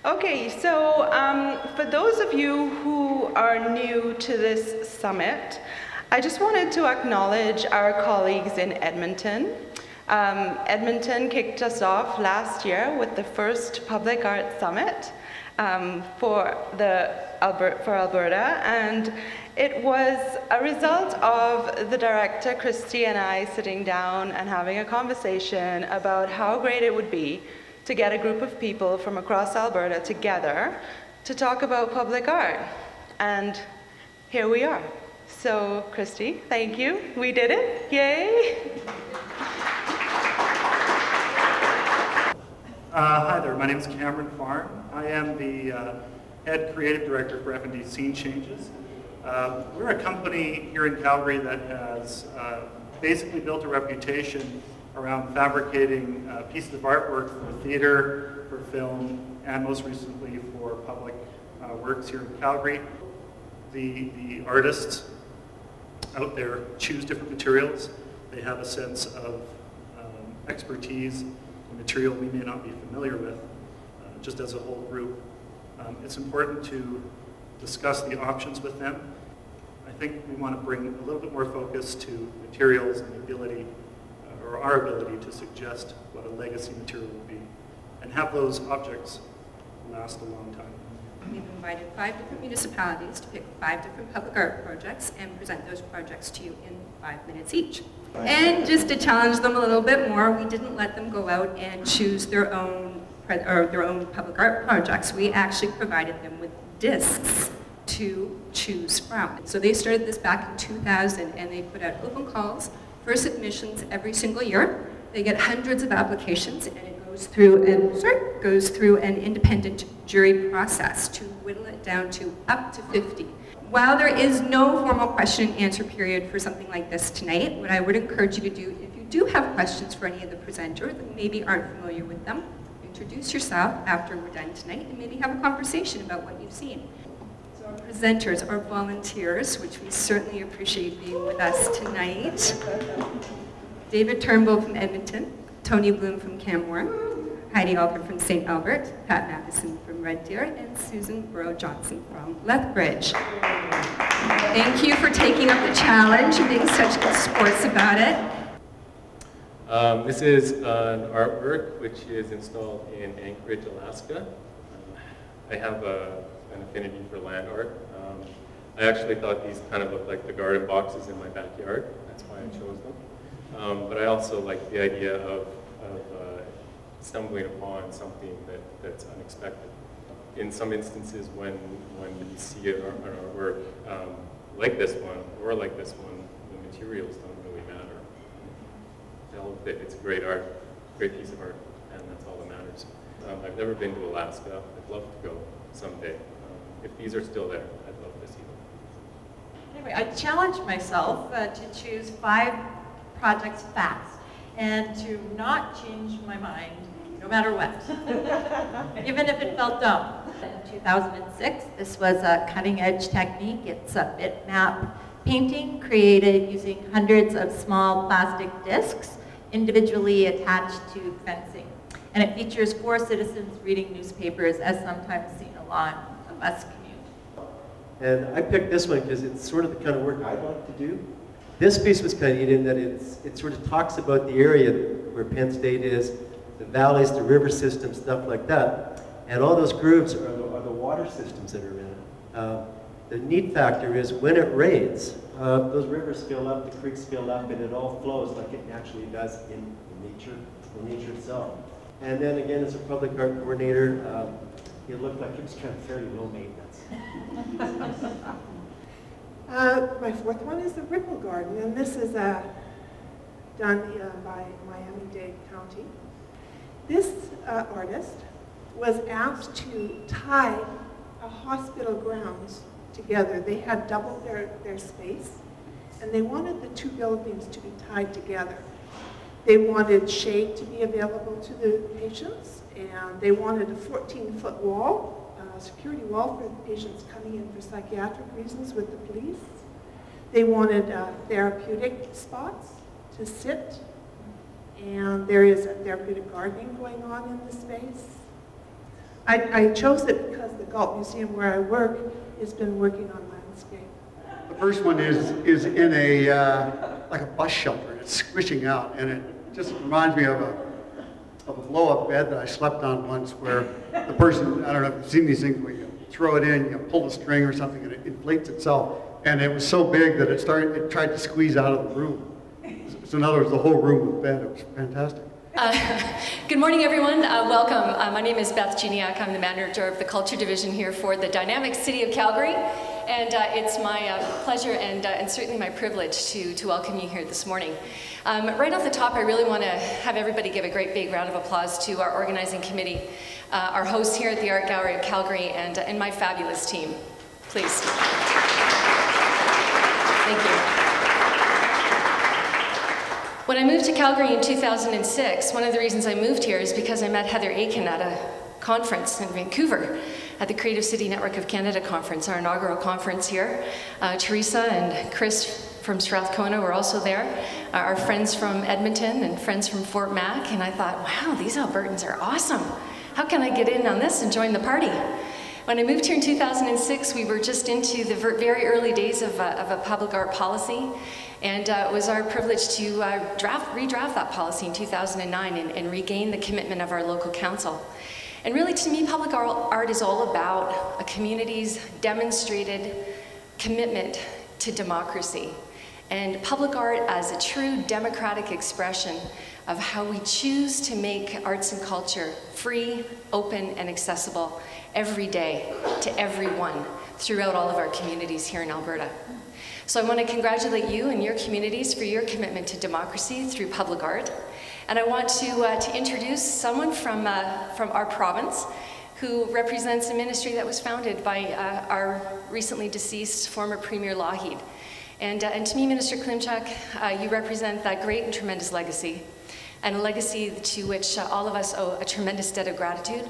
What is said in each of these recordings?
Okay, so for those of you who are new to this summit, I just wanted to acknowledge our colleagues in Edmonton. Edmonton kicked us off last year with the first Public Art Summit for Alberta, and it was a result of the director, Christy, and I sitting down and having a conversation about how great it would be to get a group of people from across Alberta together to talk about public art. And here we are. So, Christy, thank you. We did it. Yay! Hi there, my name is Cameron Farn. I am the head creative director for F&D Scene Changes. We're a company here in Calgary that has basically built a reputation around fabricating pieces of artwork for theater, for film, and most recently for public works here in Calgary. The artists out there choose different materials. They have a sense of expertise in material we may not be familiar with, just as a whole group. It's important to discuss the options with them. I think we want to bring a little bit more focus to materials and the ability, or our ability to suggest what a legacy material will be, and have those objects last a long time. We've invited 5 different municipalities to pick 5 different public art projects and present those projects to you in 5 minutes each. And just to challenge them a little bit more, we didn't let them go out and choose their own public art projects. We actually provided them with discs to choose from. So they started this back in 2000, and they put out open calls for submissions every single year. They get hundreds of applications, and it goes through an independent jury process to whittle it down to up to 50. While there is no formal question and answer period for something like this tonight, what I would encourage you to do, if you do have questions for any of the presenters that maybe aren't familiar with them, introduce yourself after we're done tonight and maybe have a conversation about what you've seen. So our presenters are volunteers, which we certainly appreciate being with us tonight. David Turnbull from Edmonton, Tony Bloom from Camborne, Heidi Alker from St. Albert, Pat Matheson from Red Deer, and Susan Burrow-Johnson from Lethbridge. Thank you for taking up the challenge and being such good sports about it. This is an artwork which is installed in Anchorage, Alaska. I have an affinity for land art. I actually thought these kind of looked like the garden boxes in my backyard. That's why I chose them. But I also like the idea of stumbling upon something that's unexpected. In some instances, when you see an artwork like this one, or like this one, the materials don't really matter. It's a great art, great piece of art, and that's all that matters. I've never been to Alaska. I'd love to go someday. If these are still there, I'd love to see them. Anyway, I challenged myself to choose 5 projects fast and to not change my mind no matter what, even if it felt dumb. In 2006, this was a cutting-edge technique. It's a bitmap painting created using hundreds of small plastic discs individually attached to fencing. And it features 4 citizens reading newspapers, as sometimes seen along a bus commute. And I picked this one because it's sort of the kind of work I'd like to do. This piece was kind of neat in that it sort of talks about the area where Penn State is, the valleys, the river system, stuff like that. And all those grooves are the water systems that are in it. The neat factor is when it rains, those rivers fill up, the creeks fill up, and it all flows like it naturally does in nature itself. And then again, as a public art coordinator, it looked like it was kind of fairly low maintenance. My 4th one is the Ripple Garden, and this is done by Miami-Dade County. This artist was asked to tie a hospital grounds together. They had doubled their space, and they wanted the 2 buildings to be tied together. They wanted shade to be available to the patients, and they wanted a 14-foot wall, a security wall for the patients coming in for psychiatric reasons with the police. They wanted therapeutic spots to sit, and there is a therapeutic gardening going on in the space. I chose it because the Galt Museum where I work has been working on landscape. The first one is in a like a bus shelter. It's squishing out, and it just reminds me of a blow-up bed that I slept on once, where the person, I don't know if you've seen these things, where you throw it in, you pull the string or something, and it inflates itself. And it was so big that it tried to squeeze out of the room. So in other words, the whole room was bed. It was fantastic. Good morning, everyone. Welcome. My name is Beth Geniak. I'm the manager of the Culture Division here for the dynamic city of Calgary. And it's my pleasure and certainly my privilege to welcome you here this morning. Right off the top, I really want to have everybody give a great big round of applause to our organizing committee, our hosts here at the Art Gallery of Calgary, and my fabulous team. Please. Thank you. When I moved to Calgary in 2006, one of the reasons I moved here is because I met Heather Aiken at a conference in Vancouver at the Creative City Network of Canada conference, our inaugural conference here. Teresa and Chris from Strathcona were also there, our friends from Edmonton and friends from Fort Mac, and I thought, wow, these Albertans are awesome. How can I get in on this and join the party? When I moved here in 2006, we were just into the very early days of a public art policy. And it was our privilege to redraft that policy in 2009 and regain the commitment of our local council. And really, to me, public art is all about a community's demonstrated commitment to democracy. And public art as a true democratic expression of how we choose to make arts and culture free, open, and accessible every day to everyone throughout all of our communities here in Alberta. So I want to congratulate you and your communities for your commitment to democracy through public art. And I want to introduce someone from our province who represents a ministry that was founded by our recently deceased former Premier Naheed. And to me, Minister Klimchuk, you represent that great and tremendous legacy, and a legacy to which all of us owe a tremendous debt of gratitude.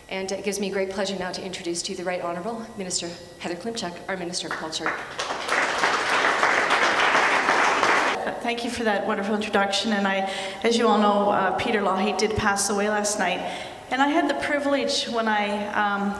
And it gives me great pleasure now to introduce to you the Right Honourable Minister Heather Klimchuk, our Minister of Culture. Thank you for that wonderful introduction. And as you all know, Peter Naheed did pass away last night. And I had the privilege when I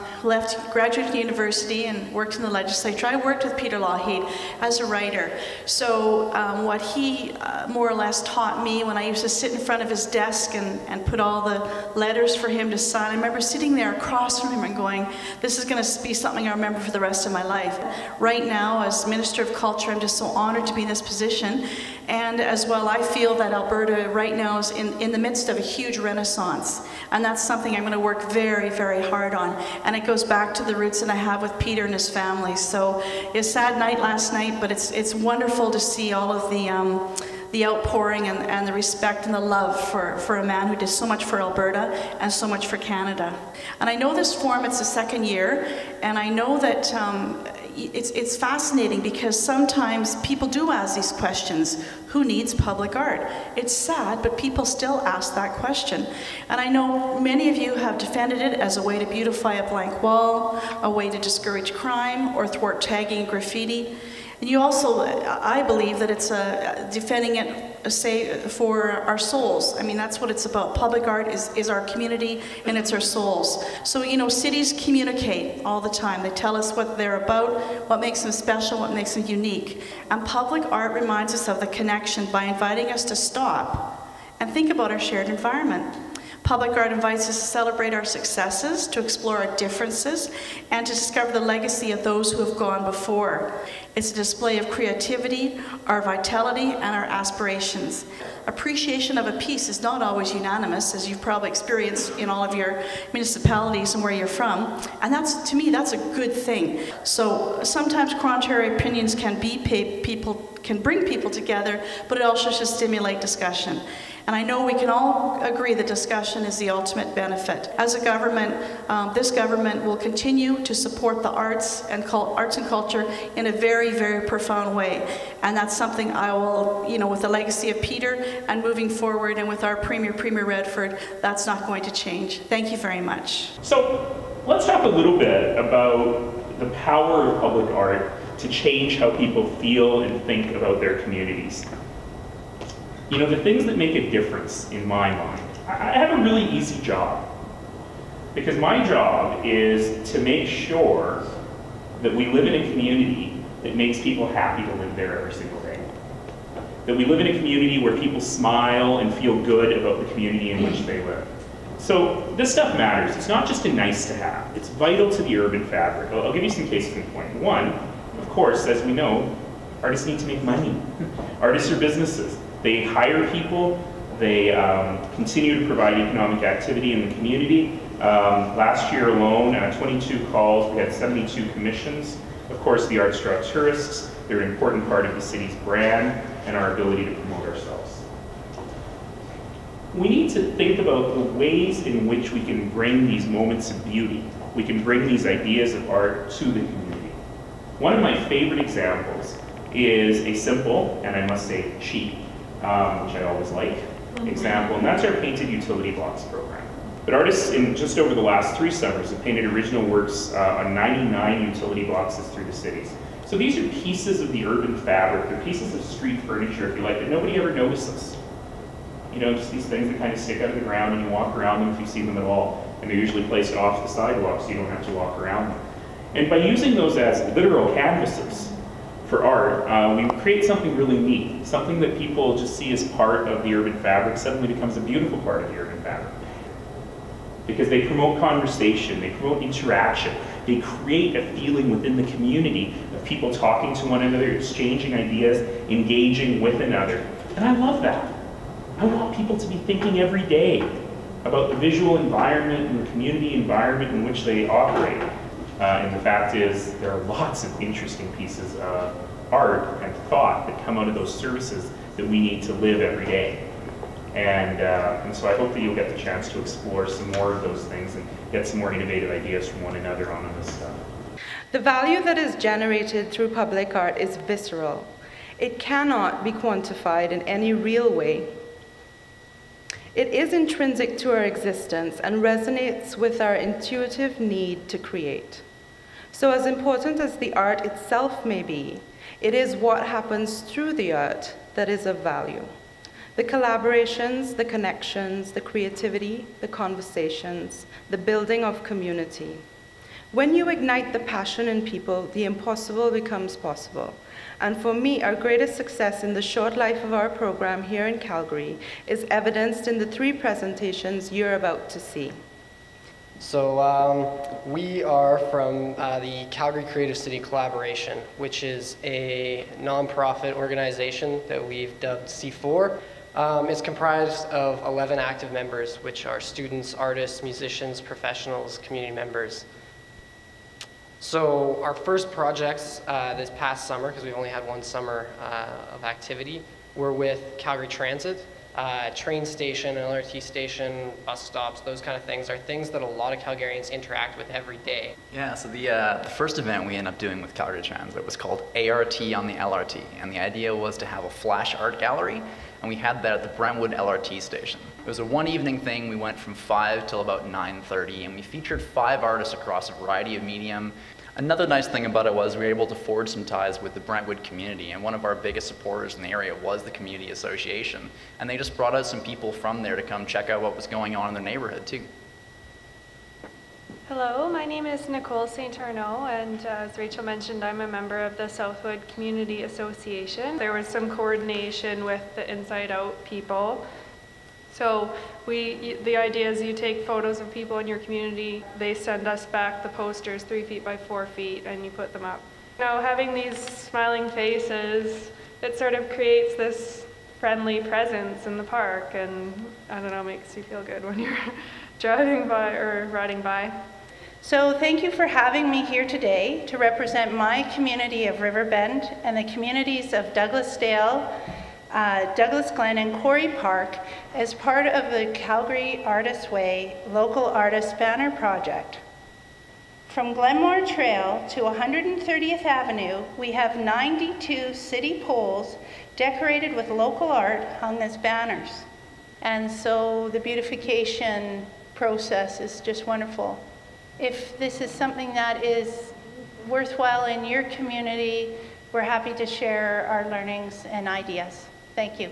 graduated university and worked in the legislature. I worked with Peter Naheed as a writer. So what he more or less taught me when I used to sit in front of his desk and put all the letters for him to sign, I remember sitting there across from him and going, this is going to be something I remember for the rest of my life. Right now, as Minister of Culture, I'm just so honored to be in this position. And as well, I feel that Alberta right now is in the midst of a huge renaissance. And that's something I'm going to work very, very hard on. And it goes back to the roots that I have with Peter and his family. So it's a sad night last night, but it's wonderful to see all of the outpouring and the respect and the love for a man who did so much for Alberta and so much for Canada. And I know this forum, it's the second year, and I know that it's fascinating because sometimes people do ask these questions. Who needs public art? It's sad, but people still ask that question. And I know many of you have defended it as a way to beautify a blank wall, a way to discourage crime or thwart tagging and graffiti. And you also, I believe that it's defending it, say, for our souls. I mean, that's what it's about. Public art is our community and it's our souls. So, you know, cities communicate all the time. They tell us what they're about, what makes them special, what makes them unique. And public art reminds us of the connection by inviting us to stop and think about our shared environment. Public art invites us to celebrate our successes, to explore our differences, and to discover the legacy of those who have gone before. It's a display of creativity, our vitality, and our aspirations. Appreciation of a piece is not always unanimous, as you've probably experienced in all of your municipalities and where you're from, and that's, to me, that's a good thing. So sometimes contrary opinions can bring people together, but it also should stimulate discussion. And I know we can all agree that discussion is the ultimate benefit. As a government, this government will continue to support the arts and culture in a very, very profound way. And that's something I will, you know, with the legacy of Peter and moving forward and with our Premier Redford, that's not going to change. Thank you very much. So let's talk a little bit about the power of public art to change how people feel and think about their communities. You know, the things that make a difference in my mind. I have a really easy job. Because my job is to make sure that we live in a community that makes people happy to live there every single day. That we live in a community where people smile and feel good about the community in which they live. So this stuff matters. It's not just a nice to have. It's vital to the urban fabric. I'll give you some cases in point. One, of course, as we know, artists need to make money. Artists are businesses. They hire people. They continue to provide economic activity in the community. Last year alone, 22 calls, we had 72 commissions. Of course, the arts draw tourists. They're an important part of the city's brand and our ability to promote ourselves. We need to think about the ways in which we can bring these moments of beauty. We can bring these ideas of art to the community. One of my favorite examples is a simple, and I must say cheap, which I always like, example, and that's our painted utility blocks program. But artists in just over the last 3 summers have painted original works on 99 utility boxes through the cities. So these are pieces of the urban fabric, they're pieces of street furniture, if you like, that nobody ever notices. You know, just these things that kind of stick out of the ground and you walk around them if you see them at all. And they're usually placed off the sidewalk so you don't have to walk around them. And by using those as literal canvases for art, we create something really neat. Something that people just see as part of the urban fabric suddenly becomes a beautiful part of the urban fabric. Because they promote conversation, they promote interaction, they create a feeling within the community of people talking to one another, exchanging ideas, engaging with another. And I love that. I want people to be thinking every day about the visual environment and the community environment in which they operate. And the fact is, there are lots of interesting pieces of art and thought that come out of those services that we need to live every day. And so I hope that you'll get the chance to explore some more of those things and get some more innovative ideas from one another on this stuff. The value that is generated through public art is visceral. It cannot be quantified in any real way. It is intrinsic to our existence and resonates with our intuitive need to create. So as important as the art itself may be, it is what happens through the art that is of value. The collaborations, the connections, the creativity, the conversations, the building of community. When you ignite the passion in people, the impossible becomes possible. And for me, our greatest success in the short life of our program here in Calgary is evidenced in the 3 presentations you're about to see. So we are from the Calgary Creative City Collaboration, which is a nonprofit organization that we've dubbed C4. It's comprised of 11 active members, which are students, artists, musicians, professionals, community members. So our first projects this past summer, because we've only had 1 summer of activity, were with Calgary Transit. Train station, an LRT station, bus stops, those kind of things are things that a lot of Calgarians interact with every day. Yeah, so the first event we ended up doing with Calgary Transit was called ART on the LRT, and the idea was to have a flash art gallery, and we had that at the Brentwood LRT station. It was a 1 evening thing. We went from 5 till about 9:30, and we featured 5 artists across a variety of medium. Another nice thing about it was we were able to forge some ties with the Brentwood community, and one of our biggest supporters in the area was the community association, and they just brought out some people from there to come check out what was going on in their neighborhood too. Hello, my name is Nicole St. Arnaud, and as Rachel mentioned, I'm a member of the Southwood Community Association. There was some coordination with the Inside Out people. So the idea is you take photos of people in your community, they send us back the posters 3 feet by 4 feet, and you put them up. Now, having these smiling faces, it sort of creates this friendly presence in the park, and I don't know, makes you feel good when you're driving by or riding by. So thank you for having me here today to represent my community of Riverbend and the communities of Douglasdale, Douglas Glen, and Quarry Park as part of the Calgary Artists Way Local Artist Banner Project. From Glenmore Trail to 130th Avenue, we have 92 city poles decorated with local art hung as banners. And so the beautification process is just wonderful. If this is something that is worthwhile in your community, we're happy to share our learnings and ideas. Thank you.